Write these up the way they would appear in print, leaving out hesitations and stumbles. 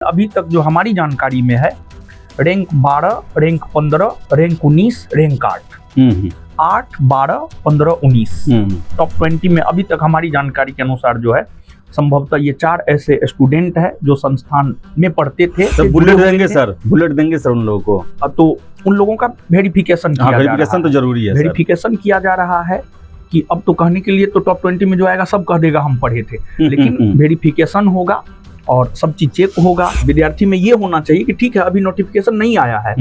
अभी तक जो हमारी जानकारी में है, rank 12, rank 15, rank 19, rank 8, 12, 15, 19 top 20 में अभी तक हमारी जानकारी के अनुसार जो है संभवतः ये 4 ऐसे स्टूडेंट हैं जो संस्थान में पढ़ते थे। तो बुलेट देंगे सर, बुलेट देंगे सर उन लोगों को। तो उन लोगों का वेरिफिकेशन किया जा रहा है। वेरिफिकेशन तो जरूरी है, वेरिफिकेशन किया जा रहा है कि अब तो कहने के लिए तो टॉप 20 में जो आएगा सब कह देगा हम पढ़े थे, लेकिन वेरिफिकेशन होगा और सब चीज चेक होगा। विद्यार्थी में ये होना चाहिए कि ठीक है अभी नोटिफिकेशन नहीं आया है,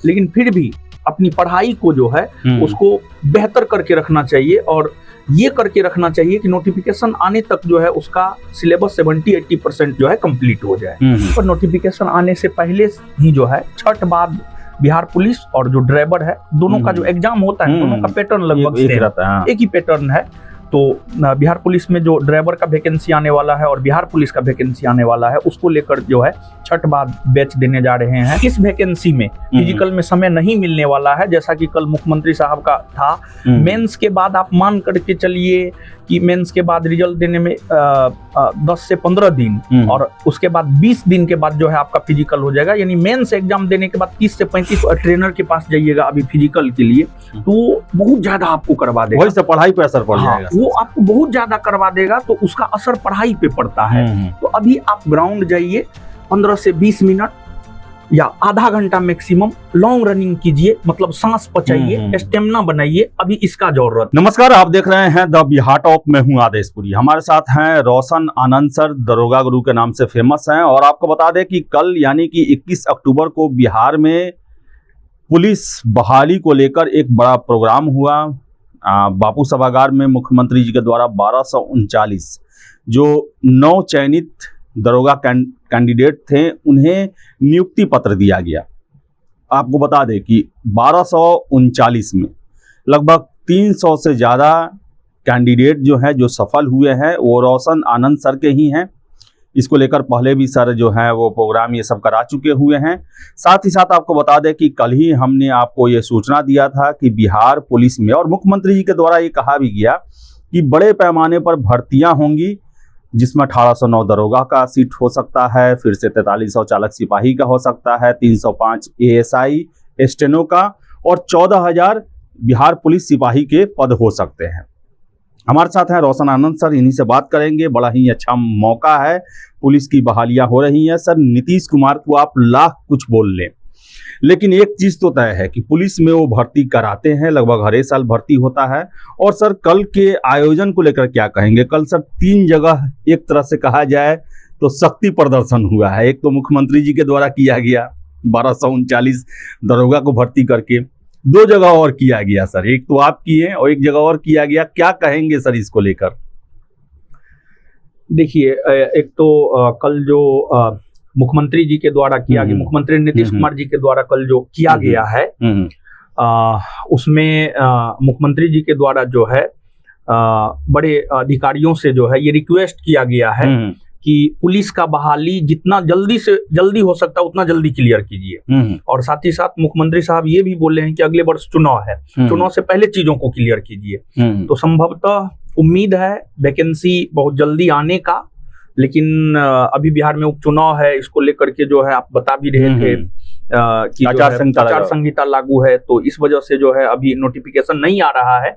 लेकिन फिर भी अपनी पढ़ाई को जो है उसको बेहतर करके रखना चाहिए और ये करके रखना चाहिए कि नोटिफिकेशन आने तक जो है उसका सिलेबस 70-80% जो है कंप्लीट हो जाए। पर नोटिफिकेशन आने से पहले ही जो है छठ बाद बिहार पुलिस और जो ड्राइवर है दोनों का जो एग्जाम होता है दोनों का पैटर्न लगभग एक ही पैटर्न है। तो बिहार पुलिस में जो ड्राइवर का वैकेंसी आने वाला है और बिहार पुलिस का वैकेंसी आने वाला है उसको लेकर जो है छठ बाद बैच देने जा रहे हैं। इस वैकेंसी में फिजिकल में समय नहीं मिलने वाला है, जैसा कि कल मुख्यमंत्री साहब का था। मेंस के बाद आप मान करके चलिए कि मेंस के बाद रिजल्ट देने में 10 से 15 दिन और उसके बाद 20 दिन के बाद जो है आपका फिजिकल हो जाएगा। यानी मेंस एग्जाम देने के बाद 30 से 35 ट्रेनर के पास जाइएगा अभी फिजिकल के लिए, तो बहुत ज्यादा आपको करवा देगा। वही से पढ़ाई पे असर पड़ जाएगा। वो आपको बहुत ज्यादा करवा देगा तो उसका असर पढ़ाई पे पड़ता है। तो अभी आप ग्राउंड जाइए, 15 से 20 मिनट या आधा घंटा मैक्सिमम लॉन्ग रनिंग कीजिए, मतलब सांस पचाइए, स्टेमिना बनाइए, अभी इसका जरूरत। नमस्कार, आप देख रहे हैं द बिहार टॉक में हूं आदेशपुरी। हमारे साथ हैं रोशन आनंद सर, दरोगा गुरु के नाम से फेमस हैं। और आपको बता दें कि कल यानी कि 21 अक्टूबर को बिहार में पुलिस बहाली को लेकर एक बड़ा प्रोग्राम हुआ। बापू सभागार में मुख्यमंत्री जी के द्वारा 1239 जो 9 चयनित दरोगा कैंडिडेट थे उन्हें नियुक्ति पत्र दिया गया। आपको बता दें कि 1239 में लगभग 300 से ज़्यादा कैंडिडेट जो हैं जो सफल हुए हैं वो रोशन आनंद सर के ही हैं। इसको लेकर पहले भी सर जो है वो प्रोग्राम ये सब करा चुके हुए हैं। साथ ही साथ आपको बता दें कि कल ही हमने आपको ये सूचना दिया था कि बिहार पुलिस में और मुख्यमंत्री जी के द्वारा ये कहा भी गया कि बड़े पैमाने पर भर्तियां होंगी, जिसमें 1809 दरोगा का सीट हो सकता है, फिर से 4300 चालक सिपाही का हो सकता है, 305 ASI स्टेनो का और 14,000 बिहार पुलिस सिपाही के पद हो सकते हैं। हमारे साथ हैं रोशन आनंद सर, इन्हीं से बात करेंगे। बड़ा ही अच्छा मौका है, पुलिस की बहालियां हो रही हैं। सर, नीतीश कुमार को आप लाख कुछ बोल लें, लेकिन एक चीज़ तो तय है कि पुलिस में वो भर्ती कराते हैं, लगभग हर साल भर्ती होता है। और सर कल के आयोजन को लेकर क्या कहेंगे? कल सर 3 जगह एक तरह से कहा जाए तो शक्ति प्रदर्शन हुआ है। एक तो मुख्यमंत्री जी के द्वारा किया गया 1239 दरोगा को भर्ती करके, 2 जगह और किया गया सर, एक तो आप किए और एक जगह और किया गया। क्या कहेंगे सर इसको लेकर? देखिए, एक तो कल जो मुख्यमंत्री जी के द्वारा किया गया, मुख्यमंत्री नीतीश कुमार जी के द्वारा कल जो किया गया है उसमें मुख्यमंत्री जी के द्वारा जो है बड़े अधिकारियों से जो है ये रिक्वेस्ट किया गया है कि पुलिस का बहाली जितना जल्दी से जल्दी हो सकता है उतना जल्दी क्लियर कीजिए। और साथ ही साथ मुख्यमंत्री साहब ये भी बोले हैं कि अगले वर्ष चुनाव है, चुनाव से पहले चीजों को क्लियर कीजिए। तो संभवतः उम्मीद है वैकेंसी बहुत जल्दी आने का, लेकिन अभी बिहार में उपचुनाव है, इसको लेकर के जो है आप बता भी रहे थे कि आचार संहिता लागू है, तो इस वजह से जो है अभी नोटिफिकेशन नहीं आ रहा है।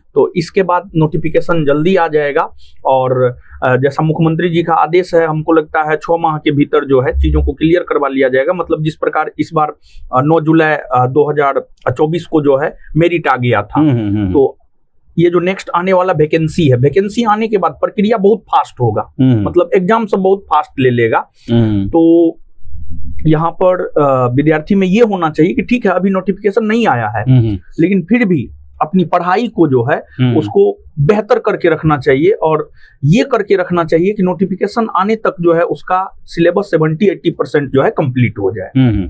तो इसके बाद नोटिफिकेशन जल्दी आ जाएगा और जैसा मुख्यमंत्री जी का आदेश है, हमको लगता है 6 माह के भीतर जो है चीजों को क्लियर करवा लिया जाएगा। मतलब जिस प्रकार इस बार 9 जुलाई 2024 को जो है मेरिट आ गया था, तो ये जो नेक्स्ट आने वाला वैकेंसी है, वैकेंसी आने के बाद प्रक्रिया बहुत फास्ट होगा, मतलब एग्जाम सब बहुत फास्ट ले लेगा। तो यहाँ पर विद्यार्थी में ये होना चाहिए कि ठीक है अभी नोटिफिकेशन नहीं आया है, लेकिन फिर भी अपनी पढ़ाई को जो है उसको बेहतर करके रखना चाहिए और ये करके रखना चाहिए कि नोटिफिकेशन आने तक जो है उसका सिलेबस 70-80% जो है कंप्लीट हो जाए।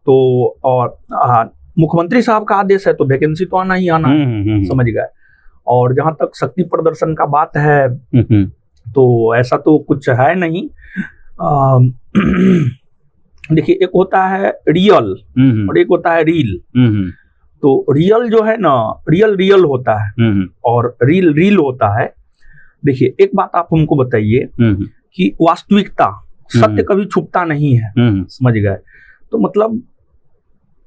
तो और मुख्यमंत्री साहब का आदेश है तो वैकेंसी तो आना ही आना है, समझ गए। और जहां तक शक्ति प्रदर्शन का बात है तो ऐसा तो कुछ है नहीं। देखिए, एक होता है रियल और एक होता है रील। तो रियल जो है ना, रियल होता है और रील होता है। देखिए, एक बात आप हमको बताइए कि वास्तविकता सत्य कभी छुपता नहीं है, समझ गए। तो मतलब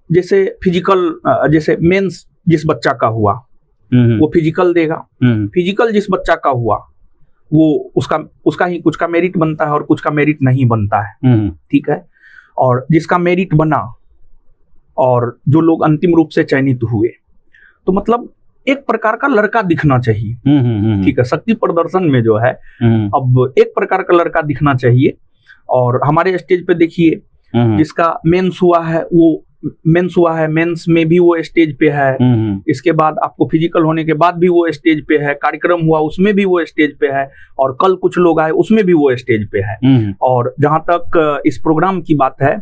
जैसे फिजिकल, जैसे मेंस जिस बच्चा का हुआ वो फिजिकल देगा, फिजिकल जिस बच्चा का हुआ वो उसका ही कुछ का मेरिट बनता है और कुछ का मेरिट नहीं बनता है, ठीक है। और जिसका मेरिट बना और जो लोग अंतिम रूप से चयनित हुए, तो मतलब एक प्रकार का लड़का दिखना चाहिए, ठीक है। शक्ति प्रदर्शन में जो है अब एक प्रकार का लड़का दिखना चाहिए। और हमारे स्टेज पे देखिए जिसका मेंस हुआ है वो मेंस हुआ है, मेंस में भी वो स्टेज पे है, इसके बाद आपको फिजिकल होने के बाद भी वो स्टेज पे है, कार्यक्रम हुआ उसमें भी वो स्टेज पे है, और कल कुछ लोग आए उसमें भी वो स्टेज पे है। और जहां तक इस प्रोग्राम की बात है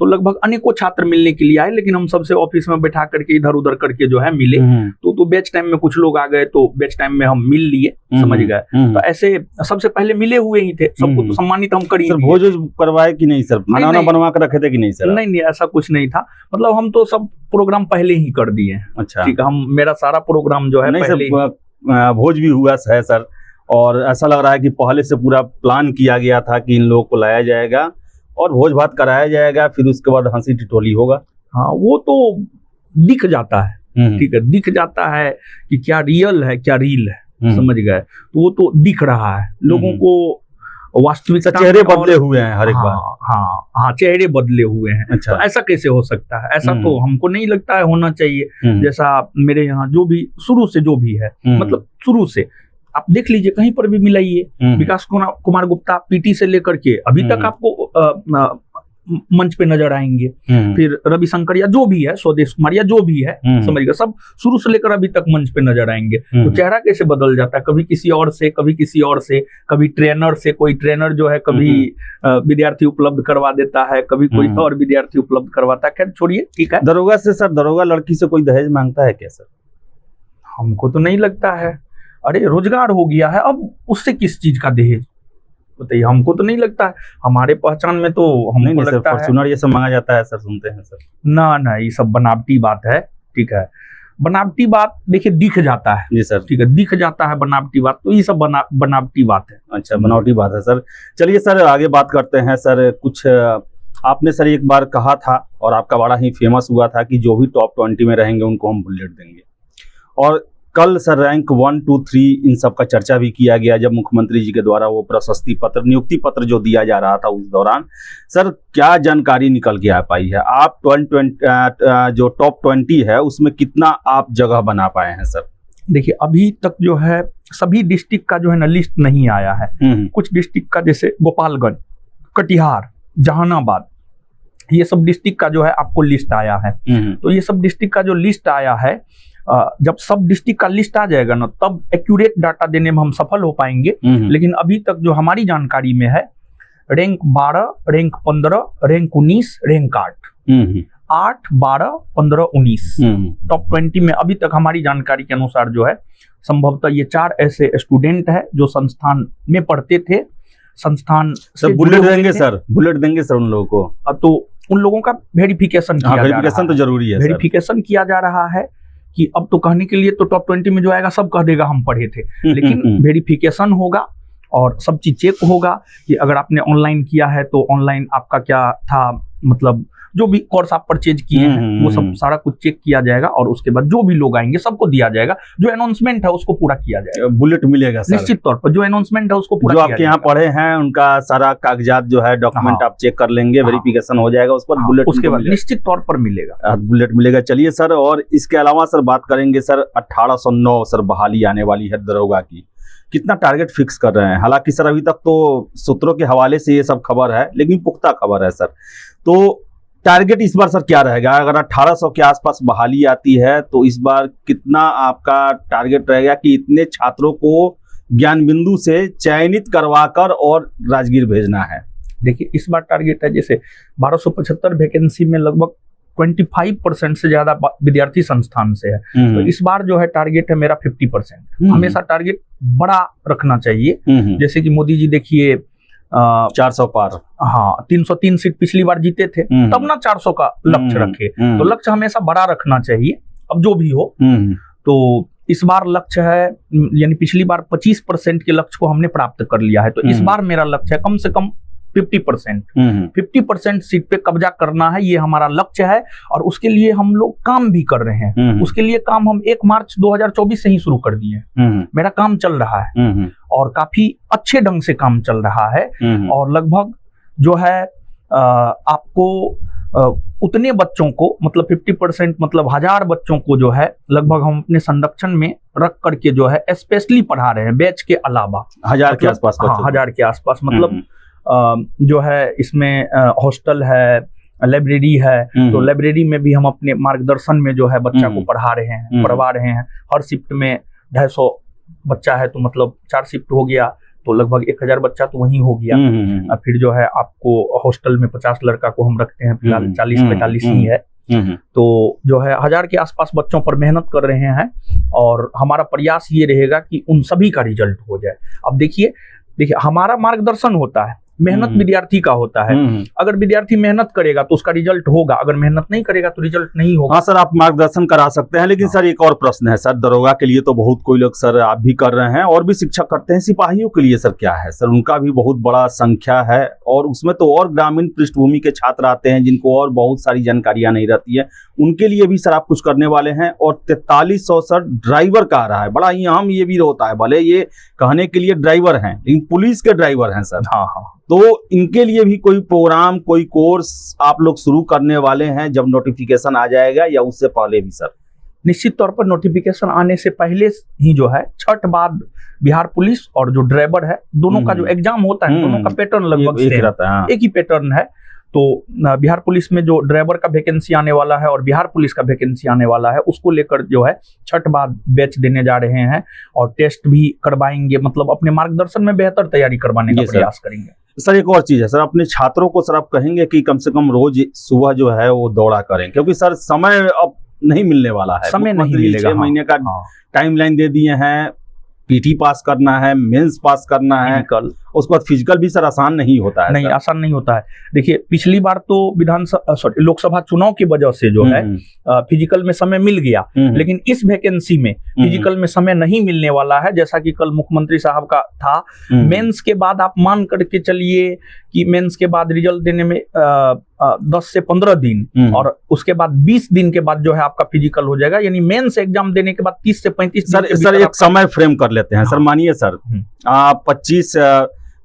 तो लगभग अनेकों छात्र मिलने के लिए आए, लेकिन हम सबसे ऑफिस में बैठा करके इधर उधर करके जो है मिले। तो बैच टाइम में कुछ लोग आ गए तो बैच टाइम में हम मिल लिए, समझ गए। तो ऐसे सबसे पहले मिले हुए ही थे, सबको तो सम्मानित हम कर ही दिए। भोज करवाए कि नहीं सर, खाना बनवा कर रखे थे कि नहीं सर? नहीं, ऐसा कुछ नहीं था, मतलब हम तो सब प्रोग्राम पहले ही कर दिए हैं। अच्छा, ठीक है, हम मेरा सारा प्रोग्राम जो है पहले भोज भी हुआ है सर, और ऐसा लग रहा है कि पहले से पूरा प्लान किया गया था कि इन लोगों को लाया जाएगा और भोज भात कराया जाएगा, फिर उसके बाद हंसी टिटोली होगा। हाँ, वो तो दिख जाता है, ठीक है, दिख जाता है कि क्या रियल है क्या रील है, समझ गए। तो वो तो दिख रहा है लोगों को, वास्तविकता चेहरे बदले हुए हैं हर एक बार। हाँ, चेहरे बदले हुए हैं। अच्छा। तो ऐसा कैसे हो सकता है? ऐसा तो हमको नहीं लगता है होना चाहिए। जैसा मेरे यहाँ जो भी शुरू से जो भी है, मतलब शुरू से आप देख लीजिए, कहीं पर भी मिलाइए, विकास कुमार गुप्ता पीटी से लेकर के अभी तक आपको मंच पे नजर आएंगे। फिर रविशंकर या जो भी है, स्वदेश कुमार या जो भी है, समझिएगा, सब शुरू से लेकर अभी तक मंच पे नजर आएंगे। तो चेहरा कैसे बदल जाता है, कभी किसी और से, कभी किसी और से, कभी ट्रेनर से, कोई ट्रेनर जो है कभी विद्यार्थी उपलब्ध करवा देता है, कभी कोई और विद्यार्थी उपलब्ध करवाता है। खैर छोड़िए, ठीक है। दरोगा से सर, दरोगा लड़की से कोई दहेज मांगता है क्या सर? हमको तो नहीं लगता है। अरे रोजगार हो गया है, अब उससे किस चीज का दहेज बताइए? हमको तो नहीं लगता है, हमारे पहचान में तो हमको लगता है फॉर्च्यूनर ये सब मांगा जाता है सर, सुनते हैं सर। ना, ये सब बनावटी बात है, ठीक है। बनावटी बात देखिए दिख जाता है जी सर, ठीक है, दिख जाता है बनावटी बात, तो ये सब बनावटी बात है। अच्छा, बनावटी बात है सर। चलिए सर आगे बात करते हैं सर। कुछ आपने सर एक बार कहा था और आपका बड़ा ही फेमस हुआ था कि जो भी टॉप 20 में रहेंगे उनको हम बुलेट देंगे, और कल सर रैंक 1, 2, 3 इन सब का चर्चा भी किया गया जब मुख्यमंत्री जी के द्वारा वो प्रशस्ति पत्र, नियुक्ति पत्र जो दिया जा रहा था उस दौरान। सर क्या जानकारी निकल के आ पाई है? आप जो टॉप 20 है उसमें कितना आप जगह बना पाए हैं सर? देखिए अभी तक जो है सभी डिस्ट्रिक्ट का जो है ना लिस्ट नहीं आया है। कुछ डिस्ट्रिक्ट का, जैसे गोपालगंज, कटिहार, जहानाबाद, ये सब डिस्ट्रिक्ट का जो है आपको लिस्ट आया है। तो ये सब डिस्ट्रिक्ट का जो लिस्ट आया है, जब सब डिस्ट्रिक्ट का लिस्ट आ जाएगा ना तब एक्यूरेट डाटा देने में हम सफल हो पाएंगे। लेकिन अभी तक जो हमारी जानकारी में है, rank 12, rank 15, rank 19, rank 8, 12, 15, 19 top 20 में अभी तक हमारी जानकारी के अनुसार जो है संभवतः ये 4 ऐसे स्टूडेंट है जो संस्थान में पढ़ते थे। संस्थान से बुलेट देंगे सर, बुलेट देंगे सर उन लोगों को। तो उन लोगों का वेरिफिकेशन किया जा रहा है। वेरिफिकेशन तो जरूरी है, वेरिफिकेशन किया जा रहा है कि अब तो कहने के लिए तो टॉप 20 में जो आएगा सब कह देगा हम पढ़े थे, लेकिन वेरिफिकेशन होगा और सब चीज चेक होगा कि अगर आपने ऑनलाइन किया है तो ऑनलाइन आपका क्या था, मतलब जो भी कोर्स आप परचेज किए हैं वो सब सारा कुछ चेक किया जाएगा और उसके बाद जो भी लोग आएंगे सबको दिया जाएगा। जो अनाउंसमेंट है उसको पूरा किया जाएगा, बुलेट मिलेगा सर निश्चित तौर पर। जो अनाउंसमेंट है उसको पूरा जो आपके यहाँ पढ़े हैं उनका सारा कागजात जो है डॉक्यूमेंट आप चेक कर लेंगे, वेरिफिकेशन हो जाएगा, उस पर बुलेट उसके बाद निश्चित तौर पर मिलेगा, बुलेट मिलेगा। चलिए सर, और इसके अलावा सर बात करेंगे सर 1809 सर बहाली आने वाली है दरोगा की, कितना टारगेट फिक्स कर रहे हैं? हालांकि सर अभी तक तो सूत्रों के हवाले से ये सब खबर है, लेकिन पुख्ता खबर है सर। तो टारगेट इस बार सर क्या रहेगा? अगर 1800 के आसपास बहाली आती है तो इस बार कितना आपका टारगेट रहेगा कि इतने छात्रों को ज्ञान बिंदु से चयनित करवाकर और राजगीर भेजना है? देखिए इस बार टारगेट है, जैसे 1275 वैकेंसी में लगभग 25% से ज्यादा विद्यार्थी संस्थान से है, तो इस बार जो है टारगेट है मेरा 50%। हमेशा टारगेट बड़ा रखना चाहिए, जैसे कि मोदी जी देखिए 400 पार, हाँ 303 सीट पिछली बार जीते थे, तब ना 400 का लक्ष्य रखे, तो लक्ष्य हमेशा बड़ा रखना चाहिए। अब जो भी हो, तो इस बार लक्ष्य है, यानी पिछली बार 25% के लक्ष्य को हमने प्राप्त कर लिया है, तो इस बार मेरा लक्ष्य है कम से कम 50%। 50% सीट पे कब्जा करना है, ये हमारा लक्ष्य है और उसके लिए हम लोग काम भी कर रहे हैं। उसके लिए काम हम 1 मार्च 2024 से ही शुरू कर दिए। मेरा काम चल रहा है और काफी अच्छे ढंग से काम चल रहा है और लगभग जो है आपको उतने बच्चों को मतलब 50% मतलब 1000 बच्चों को जो है लगभग हम अपने संरक्षण में रख करके जो है स्पेशली पढ़ा रहे हैं बैच के अलावा। 1000 के आसपास? हाँ, 1000 के आसपास। मतलब जो है इसमें हॉस्टल है, लाइब्रेरी है, तो लाइब्रेरी में भी हम अपने मार्गदर्शन में जो है बच्चा को पढ़ा रहे हैं। हर शिफ्ट में 250 बच्चा है तो मतलब 4 शिफ्ट हो गया तो लगभग 1000 बच्चा तो वहीं हो गया। फिर जो है आपको हॉस्टल में 50 लड़का को हम रखते हैं, फिलहाल 40-45 ही है। तो जो है 1000 के आसपास बच्चों पर मेहनत कर रहे हैं और हमारा प्रयास ये रहेगा कि उन सभी का रिजल्ट हो जाए। अब देखिए हमारा मार्गदर्शन होता है, मेहनत विद्यार्थी का होता है। अगर विद्यार्थी मेहनत करेगा तो उसका रिजल्ट होगा, अगर मेहनत नहीं करेगा तो रिजल्ट नहीं होगा। हाँ सर, आप मार्गदर्शन करा सकते हैं, लेकिन सर एक और प्रश्न है सर, दरोगा के लिए तो बहुत कोई लोग सर आप भी कर रहे हैं और भी शिक्षक करते हैं, सिपाहियों के लिए सर क्या है सर? उनका भी बहुत बड़ा संख्या है और उसमें तो और ग्रामीण पृष्ठभूमि के छात्र आते हैं जिनको और बहुत सारी जानकारियां नहीं रहती है, उनके लिए भी सर आप कुछ करने वाले हैं। और 4300 सर ड्राइवर का आ रहा है, बड़ा ही अहम ये भी होता है, भले ये कहने के लिए ड्राइवर हैं लेकिन पुलिस के ड्राइवर हैं सर। हाँ हाँ, तो इनके लिए भी कोई प्रोग्राम, कोई कोर्स आप लोग शुरू करने वाले हैं जब नोटिफिकेशन आ जाएगा या उससे पहले भी सर? निश्चित तौर पर नोटिफिकेशन आने से पहले ही जो है छठ बाद बिहार पुलिस और जो ड्राइवर है दोनों का जो एग्जाम होता है दोनों का पैटर्न लगभग एक रहता है, एक ही पैटर्न है। तो बिहार पुलिस में जो ड्राइवर का वैकेंसी आने वाला है और बिहार पुलिस का वैकेंसी आने वाला है उसको लेकर जो है छठ बाद बैच देने जा रहे हैं और टेस्ट भी करवाएंगे, मतलब अपने मार्गदर्शन में बेहतर तैयारी करवाने का प्रयास करेंगे। सर एक और चीज है सर, अपने छात्रों को सर आप कहेंगे कि कम से कम रोज सुबह जो है वो दौड़ा करें, क्योंकि सर समय अब नहीं मिलने वाला है, समय नहीं मिलेगा। 6 महीने का टाइमलाइन दे दिए हैं, पीटी पास करना है, मेंस पास करना है, उसके बाद फिजिकल भी सर आसान नहीं होता है। नहीं, आसान नहीं होता है। देखिए पिछली बार तो लोकसभा चुनाव की वजह से जो है फिजिकल में समय मिल गया, लेकिन इस वैकेंसी में फिजिकल में समय नहीं मिलने वाला है। जैसा कि कल मुख्यमंत्री साहब का था, मेंस के बाद आप मान करके चलिए कि मेंस के बाद रिजल्ट देने में 10 से 15 दिन और उसके बाद 20 दिन के बाद जो है आपका फिजिकल हो जाएगा, यानी मेंस एग्जाम देने के बाद 30 से 35 दिन। सर एक समय फ्रेम कर लेते हैं सर, मानिए सर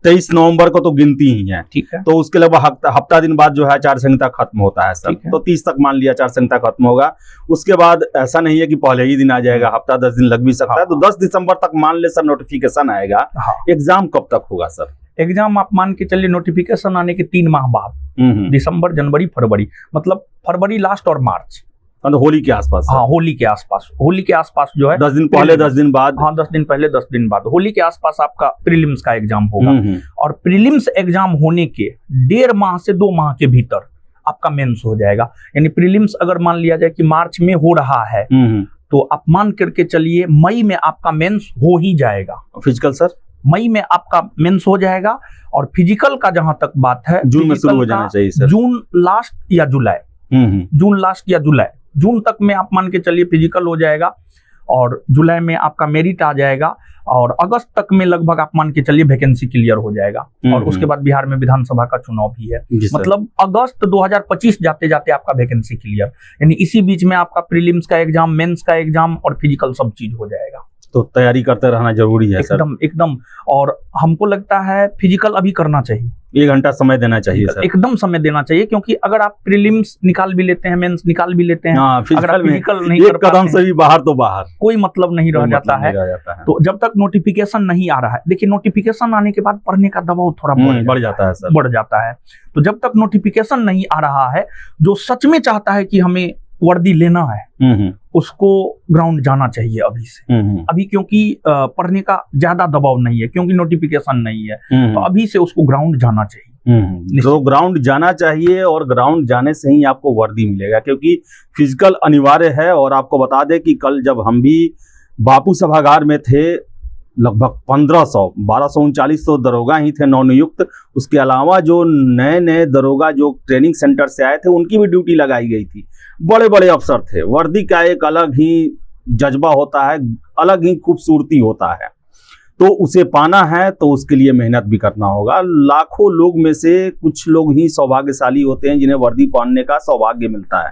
23 नवंबर को तो गिनती ही है, ठीक है, तो उसके अलावा हफ्ता दिन बाद जो है आचार संहिता खत्म होता है सर, तो 30 तक मान लिया आचार संहिता खत्म होगा। उसके बाद ऐसा नहीं है कि पहले ही दिन आ जाएगा, हफ्ता 10 दिन लग भी सकता है, तो 10 दिसंबर तक मान ले सर नोटिफिकेशन आएगा। एग्जाम कब तक होगा सर? एग्जाम आप मान के चलिए नोटिफिकेशन आने के 3 माह बाद, दिसंबर, जनवरी, फरवरी, मतलब फरवरी लास्ट और मार्च, होली के आसपास। हाँ, होली के आसपास जो है 10 दिन पहले 10 दिन बाद। हाँ, 10 दिन पहले 10 दिन बाद होली के आसपास आपका प्रीलिम्स का एग्जाम होगा और प्रीलिम्स एग्जाम होने के 1.5 माह से 2 माह के भीतर आपका मेंस हो जाएगा। यानी प्रीलिम्स अगर मान लिया जाए कि मार्च में हो रहा है तो आप मान करके चलिए मई में आपका मेंस हो ही जाएगा। Physical sir? मई में आपका मेंस हो जाएगा और फिजिकल का जहां तक बात है जून में शुरू हो जाना चाहिए सर। जून लास्ट या जुलाई, जून तक में आप मान के चलिए फिजिकल हो जाएगा और जुलाई में आपका मेरिट आ जाएगा और अगस्त तक में लगभग आप मान के चलिए वैकेंसी क्लियर हो जाएगा। और उसके बाद बिहार में विधानसभा का चुनाव भी है, मतलब अगस्त 2025 जाते जाते आपका वैकेंसी क्लियर, यानी इसी बीच में आपका प्रीलिम्स का एग्जाम, मेंस का एग्जाम और फिजिकल सब चीज हो जाएगा। तो तैयारी करते रहना जरूरी है सर। एकदम। और हमको लगता है फिजिकल अभी करना चाहिए, 1 घंटा समय देना चाहिए सर, एकदम समय देना चाहिए, क्योंकि अगर आप प्रीलिम्स निकाल भी लेते हैं, मेंस निकाल भी लेते हैं, अगर आप फिजिकल नहीं कर कदम से भी बाहर तो बाहर कोई मतलब नहीं रह जाता है। तो जब तक नोटिफिकेशन नहीं आ रहा है, देखिए नोटिफिकेशन आने के बाद पढ़ने का दबाव थोड़ा बढ़ जाता है। तो जब तक नोटिफिकेशन नहीं आ रहा है, जो सच में चाहता है कि हमें वर्दी लेना है उसको ग्राउंड जाना चाहिए अभी से, अभी क्योंकि पढ़ने का ज्यादा दबाव नहीं है, क्योंकि नोटिफिकेशन नहीं है, तो अभी से उसको ग्राउंड जाना चाहिए। तो ग्राउंड जाना चाहिए और ग्राउंड जाने से ही आपको वर्दी मिलेगा, क्योंकि फिजिकल अनिवार्य है। और आपको बता दें कि कल जब हम भी बापू सभागार में थे, लगभग 1239 तो दरोगा ही थे नवनियुक्त, उसके अलावा जो नए दरोगा जो ट्रेनिंग सेंटर से आए थे उनकी भी ड्यूटी लगाई गई थी। बड़े बड़े अफसर थे। वर्दी का एक अलग ही जज्बा होता है, अलग ही खूबसूरती होता है। तो उसे पाना है तो उसके लिए मेहनत भी करना होगा। लाखों लोग में से कुछ लोग ही सौभाग्यशाली होते हैं जिन्हें वर्दी पहनने का सौभाग्य मिलता है।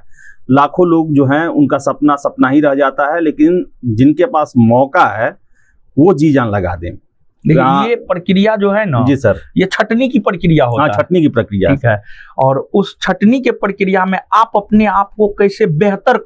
लाखों लोग जो हैं उनका सपना सपना ही रह जाता है, लेकिन जिनके पास मौका है वो जी जान लगा दें। देखिए ये प्रक्रिया जो है ना जी सर, ये छटनी की प्रक्रिया होता है। छटनी की प्रक्रिया, ठीक है। और उस छटनी के प्रक्रिया में आप अपने आप को कैसे बेहतर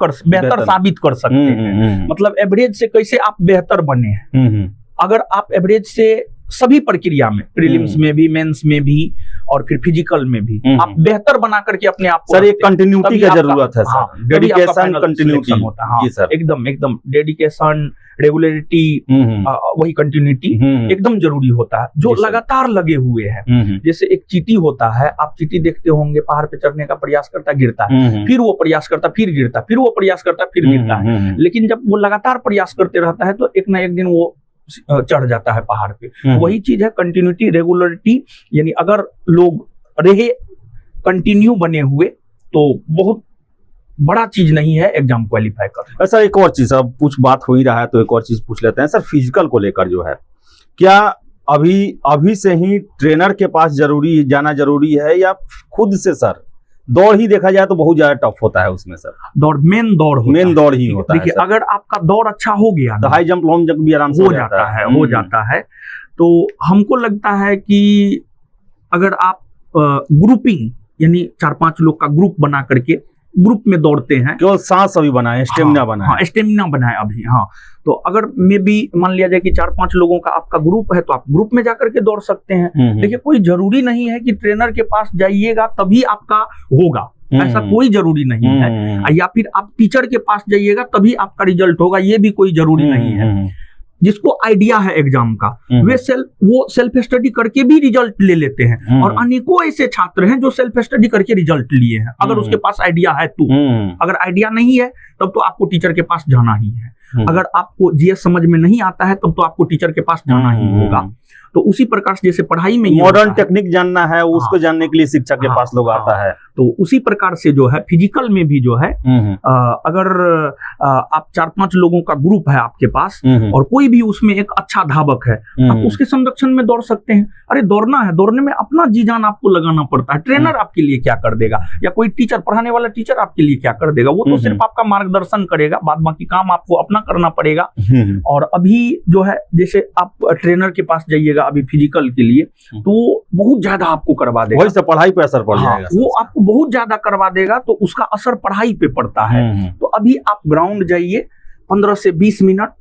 साबित कर सकते हैं, मतलब एवरेज से कैसे आप बेहतर बने हैं। अगर आप एवरेज से सभी प्रक्रिया में, प्रीलिम्स में भी, मेंस में भी और फिर फिजिकल में भी आप बेहतर बना करके अपने आप को, सर एक कंटिन्यूटी की जरूरत है सर, डेडिकेशन, कंटिन्यूटी होता है। जी सर, एकदम डेडिकेशन, रेगुलरिटी, वही कंटिन्यूटी एकदम जरूरी होता है, जो लगातार लगे हुए हैं। जैसे एक चींटी होता है, आप चींटी देखते होंगे, पहाड़ पे चढ़ने का प्रयास करता, गिरता है, फिर वो प्रयास करता, फिर गिरता, फिर वो प्रयास करता, फिर गिरता है। लेकिन जब वो लगातार प्रयास करते रहता है तो एक ना एक दिन वो चढ़ जाता है पहाड़ पे। वही चीज है कंटिन्यूटी, रेगुलरिटी। यानी अगर लोग रहे कंटिन्यू बने हुए तो बहुत बड़ा चीज नहीं है एग्जाम क्वालिफाई करना। सर एक और चीज, अब कुछ बात हो ही रहा है तो एक और चीज पूछ लेते हैं सर, फिजिकल को लेकर जो है, क्या अभी से ही ट्रेनर के पास जाना जरूरी है या खुद से सर दौड़ ही देखा जाए तो बहुत ज्यादा टफ होता है उसमें सर? मेन दौड़ ही होता है। देखिए अगर आपका दौड़ अच्छा हो गया तो हाई जंप, लॉन्ग जंप भी आराम से हो जाता है। तो हमको लगता है कि अगर आप ग्रुपिंग यानी 4-5 लोग का ग्रुप बना करके ग्रुप में दौड़ते हैं, केवल सांस अभी बनाए, स्टेमिना बनाए, स्टेमिना बनाए अभी। हाँ, तो अगर मे भी मान लिया जाए कि 4-5 लोगों का आपका ग्रुप है तो आप ग्रुप में जाकर के दौड़ सकते हैं। देखिए कोई जरूरी नहीं है कि ट्रेनर के पास जाइएगा तभी आपका होगा, ऐसा कोई जरूरी नहीं है। या फिर आप टीचर के पास जाइएगा तभी आपका रिजल्ट होगा, ये भी कोई जरूरी नहीं है। जिसको आइडिया है एग्जाम का वो सेल्फ स्टडी करके भी रिजल्ट ले लेते हैं, और अनेकों ऐसे छात्र हैं जो सेल्फ स्टडी करके रिजल्ट लिए हैं, अगर उसके पास आइडिया है तो। अगर आइडिया नहीं है तब तो आपको टीचर के पास जाना ही है। अगर आपको जीएस समझ में नहीं आता है तब तो आपको टीचर के पास जाना ही होगा। तो उसी प्रकार से जैसे पढ़ाई में मॉडर्न टेक्निक जानना है, उसको जानने के लिए शिक्षक के पास लोग आता है। तो उसी प्रकार से जो है फिजिकल में भी जो है अगर आप 4-5 लोगों का ग्रुप है आपके पास और कोई भी उसमें एक अच्छा धावक है, आप उसके संरक्षण में दौड़ सकते हैं। अरे दौड़ना है, दौड़ने में अपना जी जान आपको लगाना पड़ता है। ट्रेनर आपके लिए क्या कर देगा, या कोई टीचर, पढ़ाने वाला टीचर आपके लिए क्या कर देगा, वो तो सिर्फ आपका मार्गदर्शन करेगा, बाद बाकी काम आपको अपना करना पड़ेगा। और अभी जो है जैसे आप ट्रेनर के पास जाइएगा अभी फिजिकल के लिए तो बहुत ज्यादा आपको करवा देगा, वही से पढ़ाई पे असर पड़ जाएगा। वो आपको बहुत ज्यादा करवा देगा तो उसका असर पढ़ाई पे पड़ता है। तो अभी आप ग्राउंड जाइए, 15 से 20 मिनट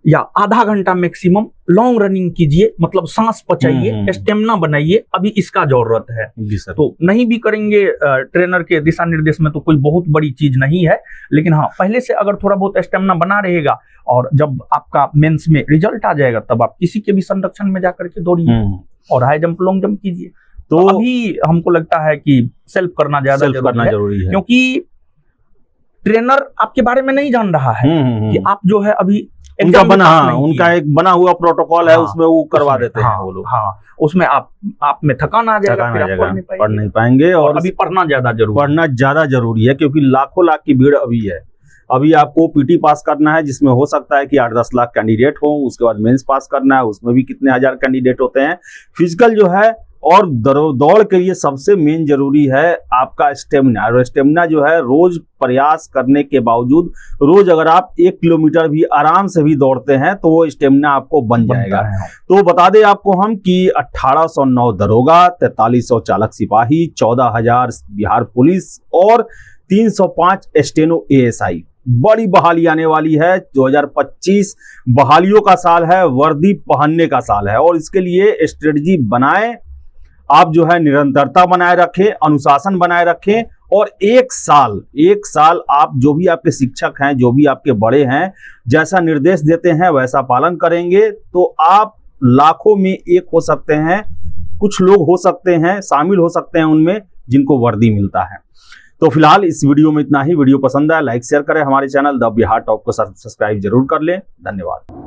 या आधा घंटा मैक्सिमम लॉन्ग रनिंग कीजिए, मतलब सांस पचाइए, स्टेमिना बनाइए, अभी इसका जरूरत है। तो नहीं भी करेंगे ट्रेनर के दिशा निर्देश में तो कोई बहुत बड़ी चीज नहीं है, लेकिन हाँ पहले से अगर थोड़ा बहुत स्टेमिना बना रहेगा और जब आपका मेंस में रिजल्ट आ जाएगा तब आप किसी के भी संरक्षण में जाकर के दौड़िए और हाई जंप, लॉन्ग जंप कीजिए। तो अभी हमको लगता है कि सेल्फ करना ज्यादा जरूरी है, क्योंकि ट्रेनर आपके बारे में नहीं जान रहा है कि आप जो है अभी उनका एक बना हुआ प्रोटोकॉल है, उसमें वो करवा देते हैं वो लोग। उसमें आप में थकान आ जाएगा, फिर आप पढ़ नहीं पाएंगे। और अभी पढ़ना ज्यादा जरूरी है क्योंकि लाखों लाख की भीड़ अभी है। अभी आपको पीटी पास करना है जिसमें हो सकता है कि 8-10 लाख कैंडिडेट हो, उसके बाद मेंस पास करना है, उसमें भी कितने हजार कैंडिडेट होते हैं। फिजिकल जो है और दौड़ के लिए सबसे मेन जरूरी है आपका स्टेमिना। और स्टेमिना जो है रोज प्रयास करने के बावजूद, रोज अगर आप 1 किलोमीटर भी आराम से भी दौड़ते हैं तो वो स्टेमिना आपको बन जाएगा। तो बता दें आपको हम कि 1809 दरोगा, 4300 चालक सिपाही, 14,000 बिहार पुलिस और 305 स्टेनो एएसआई। बड़ी बहाली आने वाली है। 2025 बहालियों का साल है, वर्दी पहनने का साल है, और इसके लिए स्ट्रेटजी बनाएं। आप जो है निरंतरता बनाए रखें, अनुशासन बनाए रखें, और एक साल आप जो भी आपके शिक्षक हैं, जो भी आपके बड़े हैं, जैसा निर्देश देते हैं वैसा पालन करेंगे तो आप लाखों में एक हो सकते हैं। कुछ लोग हो सकते हैं, शामिल हो सकते हैं उनमें जिनको वर्दी मिलता है। तो फिलहाल इस वीडियो में इतना ही। वीडियो पसंद आया लाइक शेयर करें, हमारे चैनल द बिहार टॉप को सब्सक्राइब जरूर कर लें। धन्यवाद।